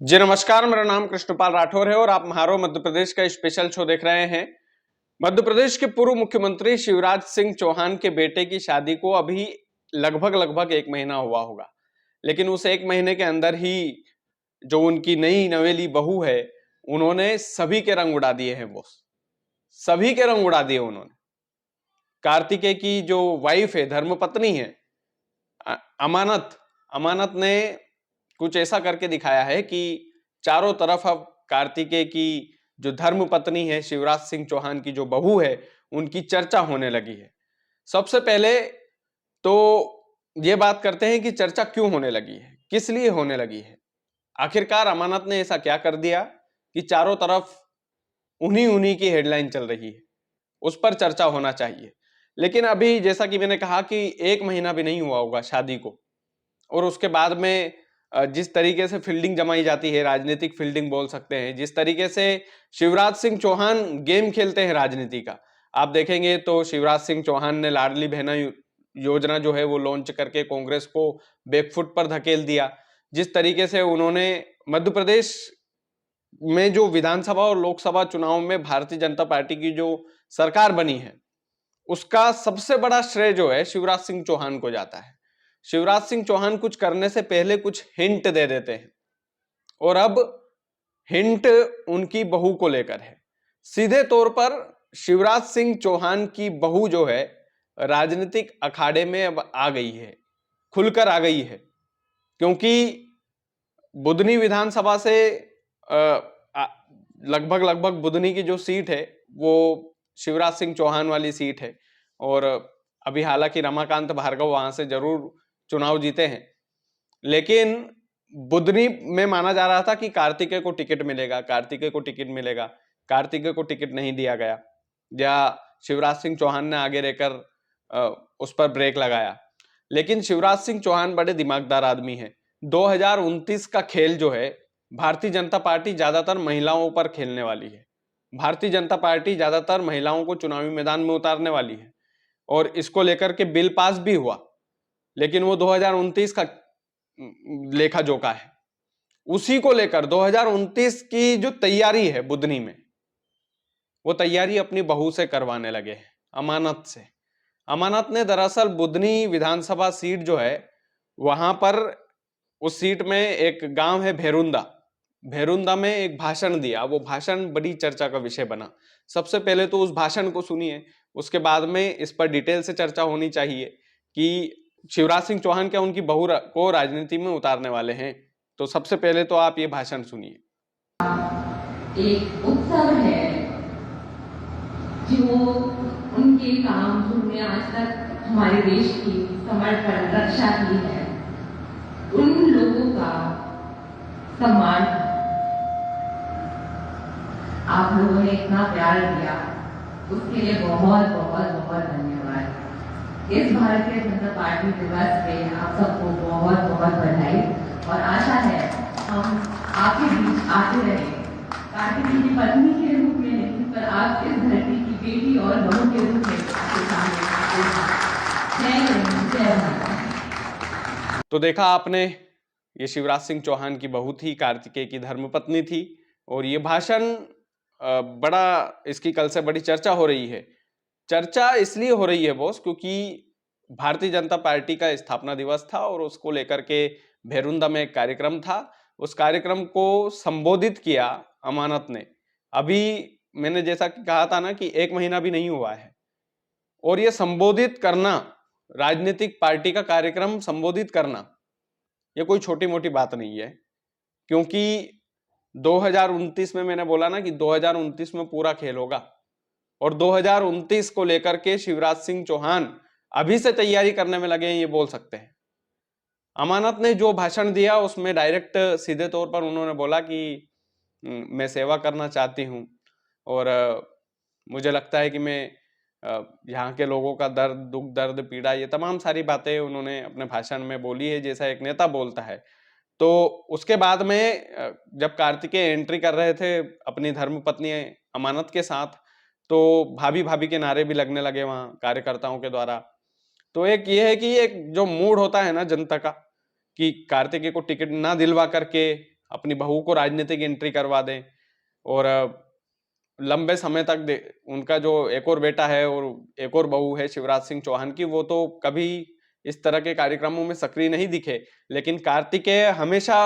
जी नमस्कार, मेरा नाम कृष्णपाल राठौर है और आप महारो मध्य प्रदेश का स्पेशल शो देख रहे हैं। मध्य प्रदेश के पूर्व मुख्यमंत्री शिवराज सिंह चौहान के बेटे की शादी को अभी लगभग एक महीना हुआ होगा, लेकिन उस एक महीने के अंदर ही जो उनकी नई नवेली बहू है, उन्होंने सभी के रंग उड़ा दिए हैं। बॉस, सभी के रंग उड़ा दिए उन्होंने। कार्तिकेय की जो वाइफ है, धर्मपत्नी है, अमानत अमानत ने कुछ ऐसा करके दिखाया है कि चारों तरफ अब कार्तिकेय की जो धर्म पत्नी है, शिवराज सिंह चौहान की जो बहू है, उनकी चर्चा होने लगी है। सबसे पहले तो ये बात करते हैं कि चर्चा क्यों होने लगी है, किस लिए होने लगी है। आखिरकार अमानत ने ऐसा क्या कर दिया कि चारों तरफ उन्हीं उन्हीं की हेडलाइन चल रही है, उस पर चर्चा होना चाहिए। लेकिन अभी जैसा कि मैंने कहा कि एक महीना भी नहीं हुआ होगा शादी को, और उसके बाद में जिस तरीके से फील्डिंग जमाई जाती है, राजनीतिक फील्डिंग बोल सकते हैं, जिस तरीके से शिवराज सिंह चौहान गेम खेलते हैं राजनीति का, आप देखेंगे तो शिवराज सिंह चौहान ने लाडली बहना योजना जो है वो लॉन्च करके कांग्रेस को बैकफुट पर धकेल दिया। जिस तरीके से उन्होंने मध्य प्रदेश में जो विधानसभा और लोकसभा चुनाव में भारतीय जनता पार्टी की जो सरकार बनी है, उसका सबसे बड़ा श्रेय जो है शिवराज सिंह चौहान को जाता है। शिवराज सिंह चौहान कुछ करने से पहले कुछ हिंट दे देते हैं, और अब हिंट उनकी बहू को लेकर है। सीधे तौर पर शिवराज सिंह चौहान की बहू जो है राजनीतिक अखाड़े में अब आ गई है, खुलकर आ गई है, क्योंकि बुधनी विधानसभा से लगभग लगभग बुधनी की जो सीट है वो शिवराज सिंह चौहान वाली सीट है, और अभी हालांकि रमाकांत भार्गव वहां से जरूर चुनाव जीते हैं, लेकिन बुधनी में माना जा रहा था कि कार्तिकेय को टिकट मिलेगा, कार्तिकेय को टिकट मिलेगा। कार्तिकेय को टिकट नहीं दिया गया, या शिवराज सिंह चौहान ने आगे रहकर उस पर ब्रेक लगाया। लेकिन शिवराज सिंह चौहान बड़े दिमागदार आदमी हैं। 2029 का खेल जो है, भारतीय जनता पार्टी ज्यादातर महिलाओं पर खेलने वाली है। भारतीय जनता पार्टी ज्यादातर महिलाओं को चुनावी मैदान में उतारने वाली है, और इसको लेकर के बिल पास भी हुआ, लेकिन वो 2029 का लेखा जोखा है। उसी को लेकर 2029 की जो तैयारी है बुधनी में, वो तैयारी अपनी बहू से करवाने लगे हैं, अमानत से। अमानत ने दरअसल बुधनी विधानसभा सीट जो है, वहां पर उस सीट में एक गांव है भेरुंदा, भेरुंदा में एक भाषण दिया। वो भाषण बड़ी चर्चा का विषय बना। सबसे पहले तो उस भाषण को सुनिए, उसके बाद में इस पर डिटेल से चर्चा होनी चाहिए कि शिवराज सिंह चौहान क्या उनकी बहू को राजनीति में उतारने वाले हैं। तो सबसे पहले तो आप ये भाषण सुनिए। एक उत्सव है जो उनके काम जिन्होंने आज तक हमारे देश की समर्पण रक्षा की है, उन लोगों का सम्मान। आप लोगों ने इतना प्यार दिया, उसके लिए बहुत बहुत बहुत धन्यवाद। इस भारतीय जनता पार्टी दिवस पे आप सबको बहुत बहुत बधाई, और आशा है हम आपके बीच आते रहे, कार्तिकेय की पत्नी के रूप में नहीं, पर आप इस धरती की बेटी और बहू के रूप में आपके सामने। तो देखा आपने, ये शिवराज सिंह चौहान की बहू थी, कार्तिकेय की धर्मपत्नी थी, और ये भाषण बड़ा, इसकी कल से बड़ी चर्चा हो रही है। चर्चा इसलिए हो रही है बॉस, क्योंकि भारतीय जनता पार्टी का स्थापना दिवस था और उसको लेकर के भेरुंदा में एक कार्यक्रम था। उस कार्यक्रम को संबोधित किया अमानत ने। अभी मैंने जैसा कि कहा था ना कि एक महीना भी नहीं हुआ है, और ये संबोधित करना, राजनीतिक पार्टी का कार्यक्रम संबोधित करना, ये कोई छोटी मोटी बात नहीं है। क्योंकि 2029 में मैंने बोला ना कि 2029 में पूरा खेल होगा, और 2029 को लेकर के शिवराज सिंह चौहान अभी से तैयारी करने में लगे हैं, ये बोल सकते हैं। अमानत ने जो भाषण दिया उसमें डायरेक्ट सीधे तौर पर उन्होंने बोला कि मैं सेवा करना चाहती हूं, और मुझे लगता है कि मैं यहाँ के लोगों का दर्द, दुख, दर्द, पीड़ा, ये तमाम सारी बातें उन्होंने अपने भाषण में बोली है, जैसा एक नेता बोलता है। तो उसके बाद में जब कार्तिकेय एंट्री कर रहे थे अपनी धर्मपत्नी अमानत के साथ, तो भाभी भाभी के नारे भी लगने लगे वहां कार्यकर्ताओं के द्वारा। तो एक ये है कि एक जो मूड होता है ना जनता का, कि कार्तिकेय को टिकट ना दिलवा करके अपनी बहू को राजनीतिक एंट्री करवा दें और लंबे समय तक उनका जो एक और बेटा है और एक और बहू है शिवराज सिंह चौहान की, वो तो कभी इस तरह के कार्यक्रमों में सक्रिय नहीं दिखे, लेकिन कार्तिकेय हमेशा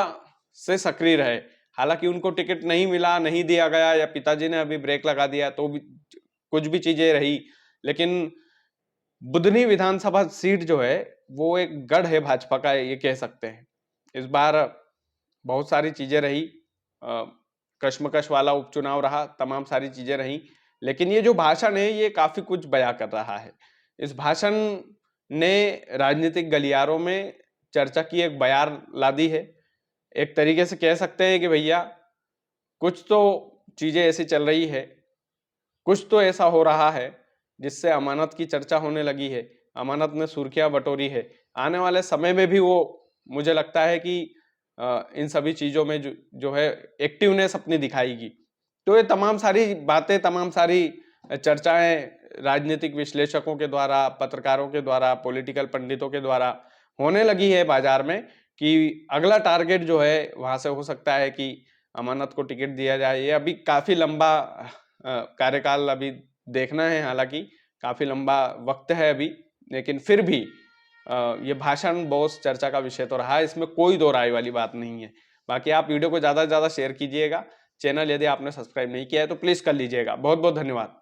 से सक्रिय रहे। हालांकि उनको टिकट नहीं मिला, नहीं दिया गया, या पिताजी ने अभी ब्रेक लगा दिया, तो भी कुछ भी चीजें रही, लेकिन बुधनी विधानसभा सीट जो है वो एक गढ़ है भाजपा का, ये कह सकते हैं। इस बार बहुत सारी चीजें रही, कश्मकश वाला उपचुनाव रहा, तमाम सारी चीजें रही, लेकिन ये जो भाषण है ये काफी कुछ बयां कर रहा है। इस भाषण ने राजनीतिक गलियारों में चर्चा की एक बयार ला दी है। एक तरीके से कह सकते हैं कि भैया कुछ तो चीजें ऐसी चल रही है, कुछ तो ऐसा हो रहा है जिससे अमानत की चर्चा होने लगी है, अमानत ने सुर्खियां बटोरी है। आने वाले समय में भी वो, मुझे लगता है कि इन सभी चीजों में जो है एक्टिवनेस अपनी दिखाएगी। तो ये तमाम सारी बातें, तमाम सारी चर्चाएं राजनीतिक विश्लेषकों के द्वारा, पत्रकारों के द्वारा, पॉलिटिकल पंडितों के द्वारा होने लगी है बाजार में कि अगला टारगेट जो है वहां से हो सकता है कि अमानत को टिकट दिया जाए। ये अभी काफी लंबा कार्यकाल अभी देखना है, हालांकि काफी लंबा वक्त है अभी, लेकिन फिर भी ये भाषण बहुत चर्चा का विषय तो रहा है, इसमें कोई दो राय वाली बात नहीं है। बाकी आप वीडियो को ज्यादा से ज्यादा शेयर कीजिएगा। चैनल यदि आपने सब्सक्राइब नहीं किया है तो प्लीज कर लीजिएगा। बहुत बहुत धन्यवाद।